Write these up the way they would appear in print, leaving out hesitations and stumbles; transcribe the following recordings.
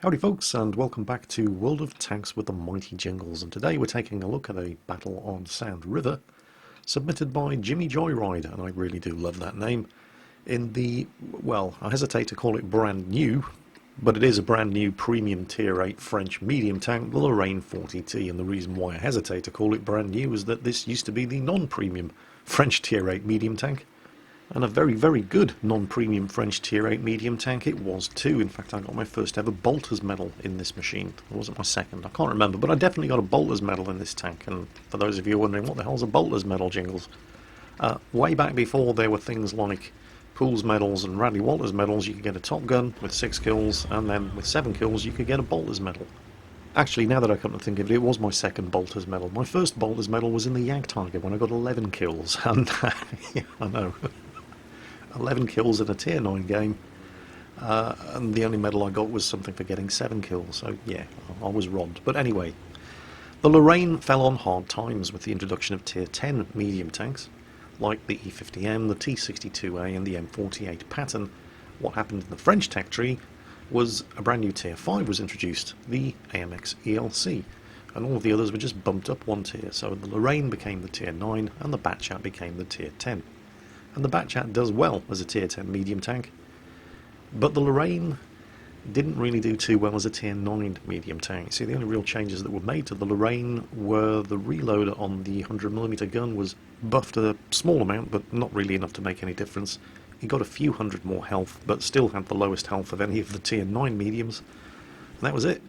Howdy folks, and welcome back to World of Tanks with the Mighty Jingles, and today we're taking a look at a battle on Sand River submitted by Jimmy Joyride, and I really do love that name, in the, well, I hesitate to call it brand new, but it is a brand new premium tier 8 French medium tank, the Lorraine 40T, and the reason why I hesitate to call it brand new is that this used to be the non-premium French tier 8 medium tank. And a very, very good non-premium French tier 8 medium tank it was too. In fact, I got my first ever bolter's medal in this machine. It wasn't my second, I can't remember, but I definitely got a bolter's medal in this tank. And for those of you wondering, what the hell's a bolter's medal, Jingles? Way back before there were things like Pools medals and Radley Walters medals, you could get a Top Gun with 6 kills, and then with 7 kills you could get a bolter's medal. Actually, now that I come to think of it, it was my second bolter's medal. My first bolter's medal was in the Jagdtiger when I got 11 kills, and yeah, I know. 11 kills in a tier 9 game, and the only medal I got was something for getting 7 kills, so yeah, I was robbed. But anyway, the Lorraine fell on hard times with the introduction of tier 10 medium tanks, like the E50M, the T62A and the M48 pattern. What happened in the French tech tree was a brand new tier 5 was introduced, the AMX ELC, and all of the others were just bumped up one tier, so the Lorraine became the tier 9 and the Batchat became the tier 10. And the Batchat does well as a tier 10 medium tank, but the Lorraine didn't really do too well as a tier 9 medium tank. See, the only real changes that were made to the Lorraine were the reload on the 100mm gun was buffed a small amount, but not really enough to make any difference. He got a few hundred more health, but still had the lowest health of any of the tier 9 mediums, and that was it.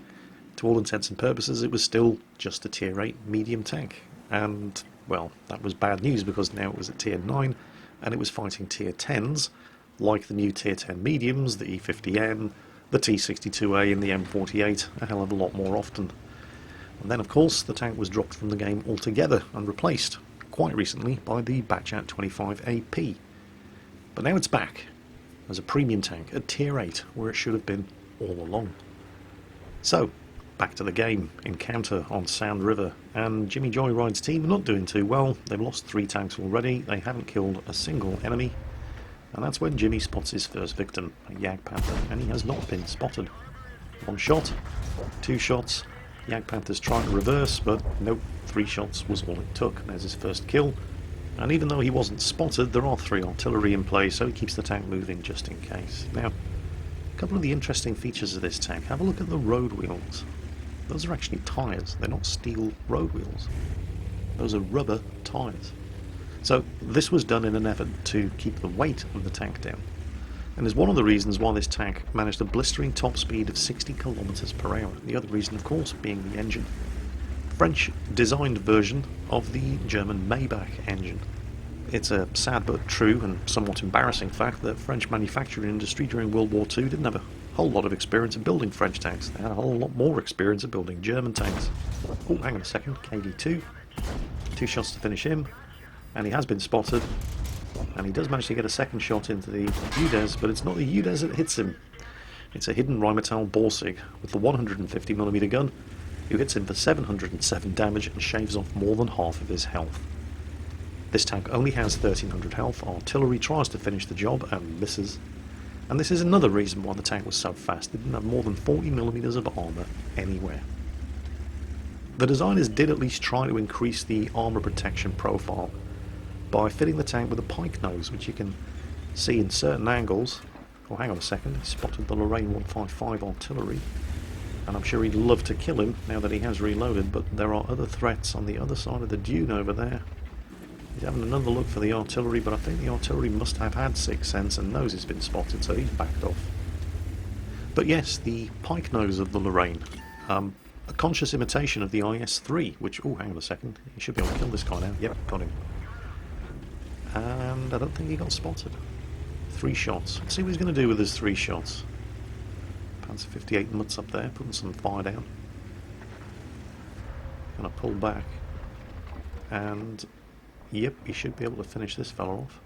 To all intents and purposes, it was still just a tier 8 medium tank, and, well, that was bad news because now it was at tier 9, and it was fighting tier 10s, like the new tier 10 mediums, the E50M, the T62A and the M48, a hell of a lot more often. And then of course the tank was dropped from the game altogether and replaced, quite recently, by the Batchat 25AP. But now it's back, as a premium tank at tier 8, where it should have been all along. So, back to the game, encounter on Sand River, and Jimmy Joyride's team are not doing too well. They've lost 3 tanks already, they haven't killed a single enemy, and that's when Jimmy spots his first victim, a Jagdpanther, and he has not been spotted. 1 shot, 2 shots, Jagdpanther's trying to reverse, but nope, 3 shots was all it took. There's his first kill, and even though he wasn't spotted, there are 3 artillery in play, so he keeps the tank moving just in case. Now, a couple of the interesting features of this tank, have a look at the road wheels. Those are actually tyres, they're not steel road wheels. Those are rubber tyres. So this was done in an effort to keep the weight of the tank down, and is one of the reasons why this tank managed a blistering top speed of 60 km per hour. The other reason, of course, being the engine. French designed version of the German Maybach engine. It's a sad but true and somewhat embarrassing fact that French manufacturing industry during World War II didn't have a whole lot of experience in building French tanks. They had a whole lot more experience in building German tanks. Oh, hang on a second, KD2. 2 shots to finish him, and he has been spotted, and he does manage to get a second shot into the UDES, but it's not the UDES that hits him. It's a hidden Rheinmetall Borsig with the 150mm gun, who hits him for 707 damage and shaves off more than half of his health. This tank only has 1300 health, artillery tries to finish the job and misses. And this is another reason why the tank was so fast. It didn't have more than 40mm of armour anywhere. The designers did at least try to increase the armour protection profile by fitting the tank with a pike nose, which you can see in certain angles. Oh, hang on a second, he spotted the Lorraine 155 artillery, and I'm sure he'd love to kill him now that he has reloaded, but there are other threats on the other side of the dune over there. He's having another look for the artillery, but I think the artillery must have had 6th sense and knows it's been spotted, so he's backed off. But yes, the pike nose of the Lorraine, a conscious imitation of the IS-3, which, oh, hang on a second, he should be able to kill this guy now. Yep, got him. And I don't think he got spotted. 3 shots. Let's see what he's going to do with his 3 shots. Panzer 58 Mutz up there, putting some fire down. Gonna pull back. And yep, he should be able to finish this fella off.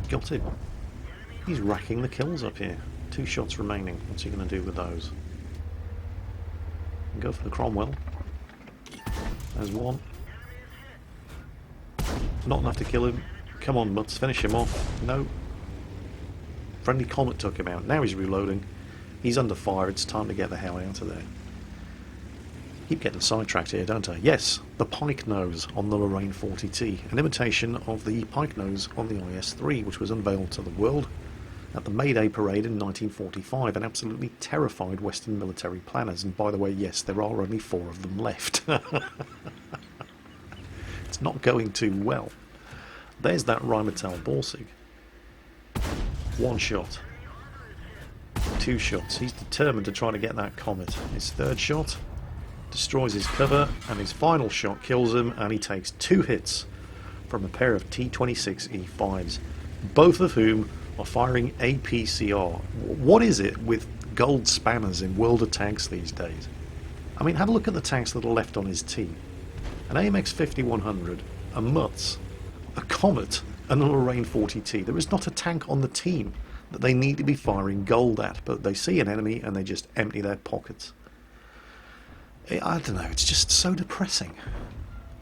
Got him. He's racking the kills up here. 2 shots remaining. What's he going to do with those? Go for the Cromwell. There's 1. Not enough to kill him. Come on, Mutz, finish him off. No. Friendly Comet took him out. Now he's reloading. He's under fire, it's time to get the hell out of there. Keep getting sidetracked here, don't I? Yes, the pike nose on the Lorraine 40T, an imitation of the pike nose on the IS-3, which was unveiled to the world at the May Day parade in 1945 and absolutely terrified Western military planners. And by the way, yes, there are only 4 of them left. It's not going too well. There's that Rheinmetall Borsig. 1 shot. 2 shots. He's determined to try to get that Comet. His 3rd shot destroys his cover, and his final shot kills him, and he takes 2 hits from a pair of T-26E5s, both of whom are firing APCR. What is it with gold spanners in World of Tanks these days? I mean, have a look at the tanks that are left on his team. An AMX 5100, a Mutz, a Comet, and a Lorraine 40T. There is not a tank on the team that they need to be firing gold at, but they see an enemy and they just empty their pockets. I don't know, it's just so depressing.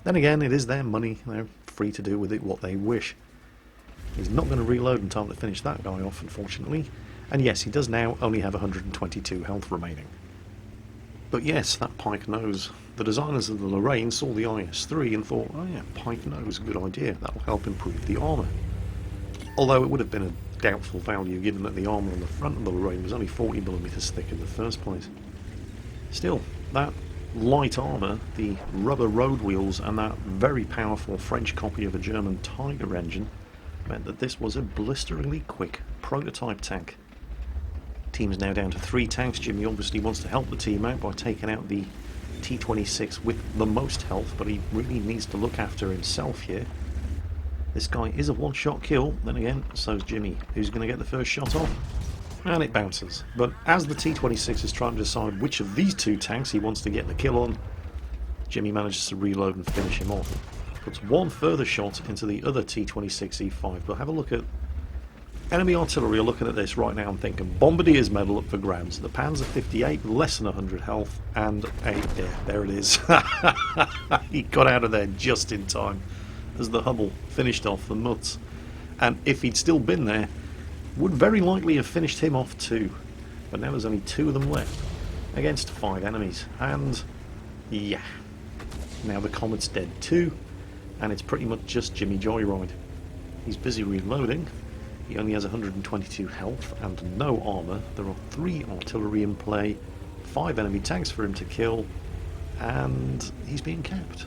Then again, it is their money, they're free to do with it what they wish. He's not going to reload in time to finish that guy off, unfortunately. And yes, he does now only have 122 health remaining. But yes, that pike nose. The designers of the Lorraine saw the IS-3 and thought, oh yeah, pike nose, good idea, that'll help improve the armour. Although it would have been a doubtful value given that the armour on the front of the Lorraine was only 40mm thick in the first place. Still, that light armour, the rubber road wheels and that very powerful French copy of a German Tiger engine meant that this was a blisteringly quick prototype tank. Team's now down to 3 tanks. Jimmy obviously wants to help the team out by taking out the T-26 with the most health, but he really needs to look after himself here. This guy is a 1-shot kill, then again, so's Jimmy. Who's going to get the first shot off? And it bounces. But as the T-26 is trying to decide which of these 2 tanks he wants to get the kill on, Jimmy manages to reload and finish him off. Puts 1 further shot into the other T-26E5, but have a look at enemy artillery are looking at this right now and thinking, Bombardier's medal up for grabs. The Panzer 58, less than 100 health, and there it is. He got out of there just in time as the Hummel finished off the Mutz. And if he'd still been there, would very likely have finished him off too. But now there's only 2 of them left against 5 enemies. And yeah, now the Comet's dead too, and it's pretty much just Jimmy Joyride. He's busy reloading. He only has 122 health and no armour. There are 3 artillery in play, 5 enemy tanks for him to kill, and he's being capped.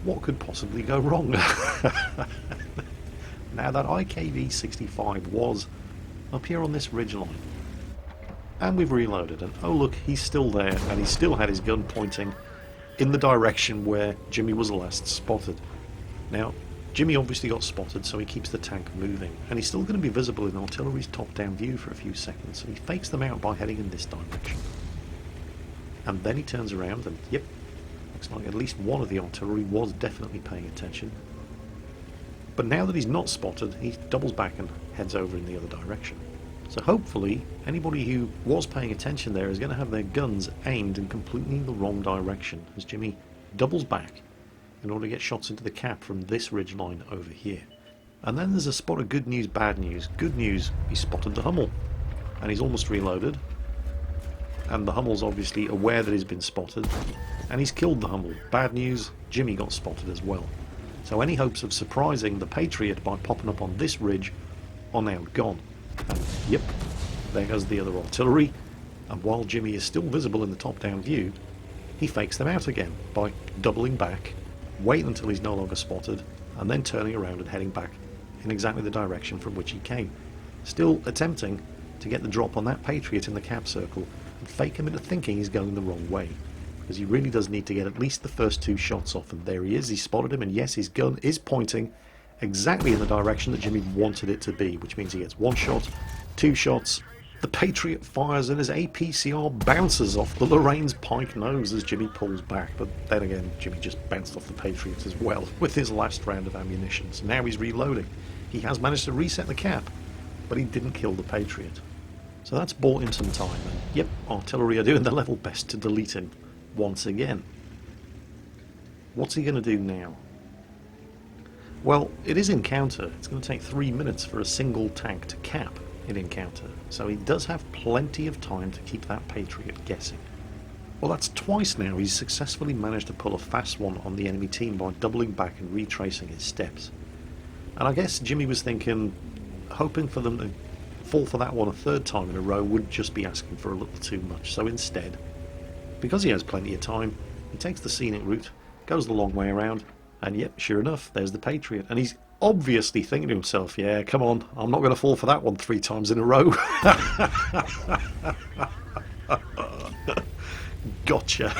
What could possibly go wrong? Now that IKV-65 was up here on this ridgeline, and we've reloaded, and oh look, he's still there, and he still had his gun pointing in the direction where Jimmy was last spotted. Now, Jimmy obviously got spotted, so he keeps the tank moving, and he's still going to be visible in artillery's top-down view for a few seconds, and he fakes them out by heading in this direction. And then he turns around, and yep, looks like at least one of the artillery was definitely paying attention. But now that he's not spotted, he doubles back and heads over in the other direction. So hopefully, anybody who was paying attention there is going to have their guns aimed in completely the wrong direction, as Jimmy doubles back in order to get shots into the cap from this ridgeline over here. And then there's a spot of good news, bad news. Good news, he spotted the Hummel, and he's almost reloaded. And the Hummel's obviously aware that he's been spotted, and he's killed the Hummel. Bad news, Jimmy got spotted as well. So any hopes of surprising the Patriot by popping up on this ridge are now gone. And yep, there goes the other artillery, and while Jimmy is still visible in the top-down view, he fakes them out again by doubling back, waiting until he's no longer spotted, and then turning around and heading back in exactly the direction from which he came. Still attempting to get the drop on that Patriot in the cap circle and fake him into thinking he's going the wrong way, because he really does need to get at least the first 2 shots off. And there he is, he spotted him, and yes, his gun is pointing exactly in the direction that Jimmy wanted it to be, which means he gets 1 shot, 2 shots, the Patriot fires, and his APCR bounces off the Lorraine's pike nose as Jimmy pulls back. But then again, Jimmy just bounced off the Patriot as well with his last round of ammunition. So now he's reloading. He has managed to reset the cap, but he didn't kill the Patriot. So that's bought him some time, and yep, artillery are doing their level best to delete him once again. What's he going to do now? Well, it is encounter. It's going to take 3 minutes for a single tank to cap. in encounter, so he does have plenty of time to keep that Patriot guessing. Well, that's twice now he's successfully managed to pull a fast one on the enemy team by doubling back and retracing his steps. And I guess Jimmy was thinking, hoping for them to fall for that one a third time in a row would just be asking for a little too much. So instead, because he has plenty of time, he takes the scenic route, goes the long way around, and yep, sure enough, there's the Patriot. And he's obviously thinking to himself, yeah, come on, I'm not going to fall for that one 3 times in a row. Gotcha.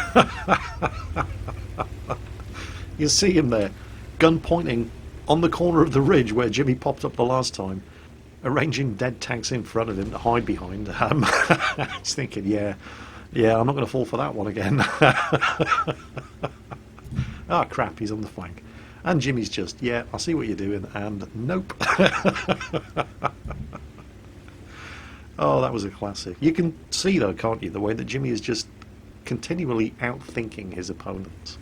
You see him there, gun pointing on the corner of the ridge where Jimmy popped up the last time, arranging dead tanks in front of him to hide behind. He's thinking, yeah, I'm not going to fall for that one again. Ah, crap, he's on the flank. And Jimmy's just, yeah, I see what you're doing, and nope. Oh, that was a classic. You can see, though, can't you, the way that Jimmy is just continually outthinking his opponents.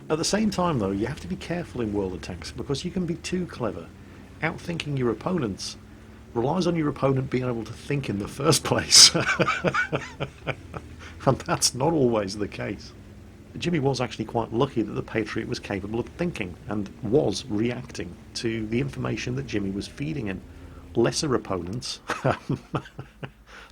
At the same time, though, you have to be careful in World of Tanks, because you can be too clever. Outthinking your opponents relies on your opponent being able to think in the first place. And that's not always the case. Jimmy was actually quite lucky that the Patriot was capable of thinking and was reacting to the information that Jimmy was feeding him. Lesser opponents,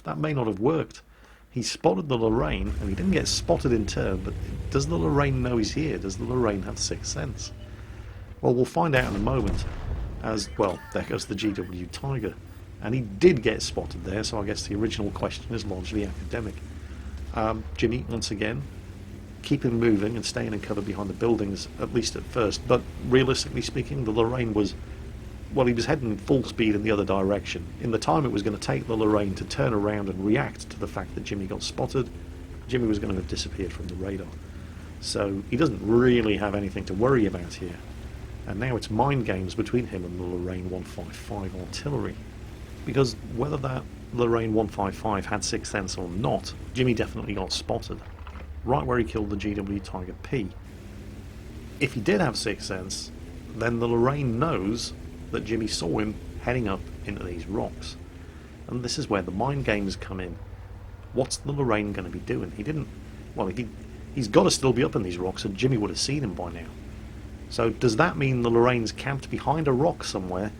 that may not have worked. He spotted the Lorraine, and he didn't get spotted in turn, but does the Lorraine know he's here? Does the Lorraine have sixth sense? Well, we'll find out in a moment, as, well, there goes the GW Tiger. And he did get spotted there, so I guess the original question is largely academic. Jimmy, once again, keeping moving and staying in cover behind the buildings, at least at first, but realistically speaking, the Lorraine was, well, he was heading full speed in the other direction. In the time it was going to take the Lorraine to turn around and react to the fact that Jimmy got spotted, Jimmy was going to have disappeared from the radar. So he doesn't really have anything to worry about here. And now it's mind games between him and the Lorraine 155 artillery. Because whether that Lorraine 155 had sixth sense or not, Jimmy definitely got spotted. Right where he killed the GW Tiger P. If he did have sixth sense, then the Lorraine knows that Jimmy saw him heading up into these rocks. And this is where the mind games come in. What's the Lorraine going to be doing? He didn't... Well, he's got to still be up in these rocks, and Jimmy would have seen him by now. So does that mean the Lorraine's camped behind a rock somewhere,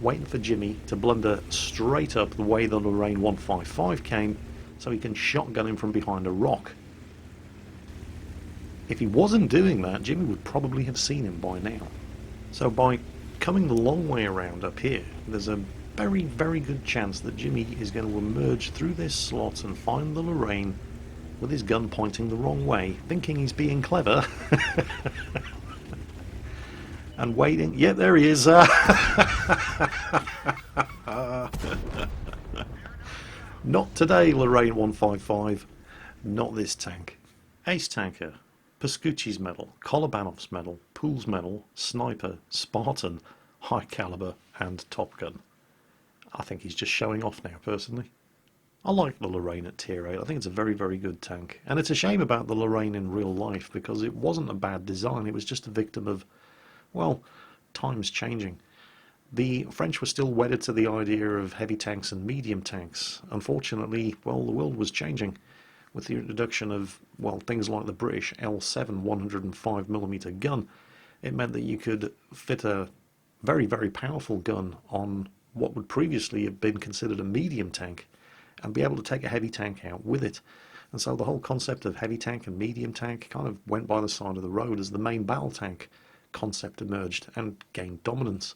waiting for Jimmy to blunder straight up the way the Lorraine 155 came, so he can shotgun him from behind a rock? If he wasn't doing that, Jimmy would probably have seen him by now. So by coming the long way around up here, there's a very, very good chance that Jimmy is going to emerge through this slot and find the Lorraine with his gun pointing the wrong way, thinking he's being clever. And waiting. Yeah, there he is. Not today, Lorraine 155. Not this tank. Ace Tanker, Pascucci's Medal, Kolobanov's Medal, Pool's Medal, Sniper, Spartan, High Caliber, and Top Gun. I think he's just showing off now, personally. I like the Lorraine at Tier 8. I think it's a very, very good tank. And it's a shame about the Lorraine in real life, because it wasn't a bad design. It was just a victim of, well, times changing. The French were still wedded to the idea of heavy tanks and medium tanks. Unfortunately, well, the world was changing with the introduction of, well, things like the British L7 105mm gun. It meant that you could fit a very, very powerful gun on what would previously have been considered a medium tank and be able to take a heavy tank out with it. And so the whole concept of heavy tank and medium tank kind of went by the side of the road as the main battle tank concept emerged and gained dominance,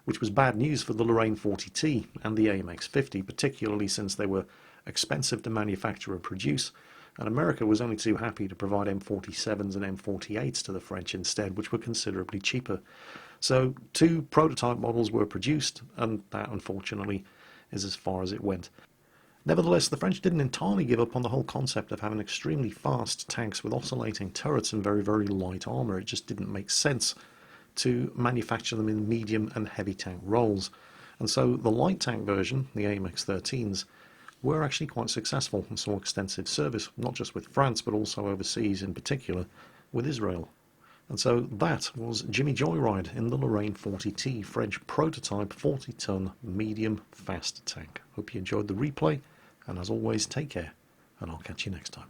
which was bad news for the Lorraine 40T and the AMX-50, particularly since they were expensive to manufacture and produce, and America was only too happy to provide M47s and M48s to the French instead, which were considerably cheaper. So 2 prototype models were produced, and that unfortunately is as far as it went. Nevertheless, the French didn't entirely give up on the whole concept of having extremely fast tanks with oscillating turrets and very, very light armour. It just didn't make sense to manufacture them in medium and heavy tank roles. And so the light tank version, the AMX-13s, were actually quite successful and saw extensive service, not just with France, but also overseas, in particular with Israel. And so that was Jimmy Joyride in the Lorraine 40T French prototype 40-ton medium fast tank. Hope you enjoyed the replay, and as always, take care, and I'll catch you next time.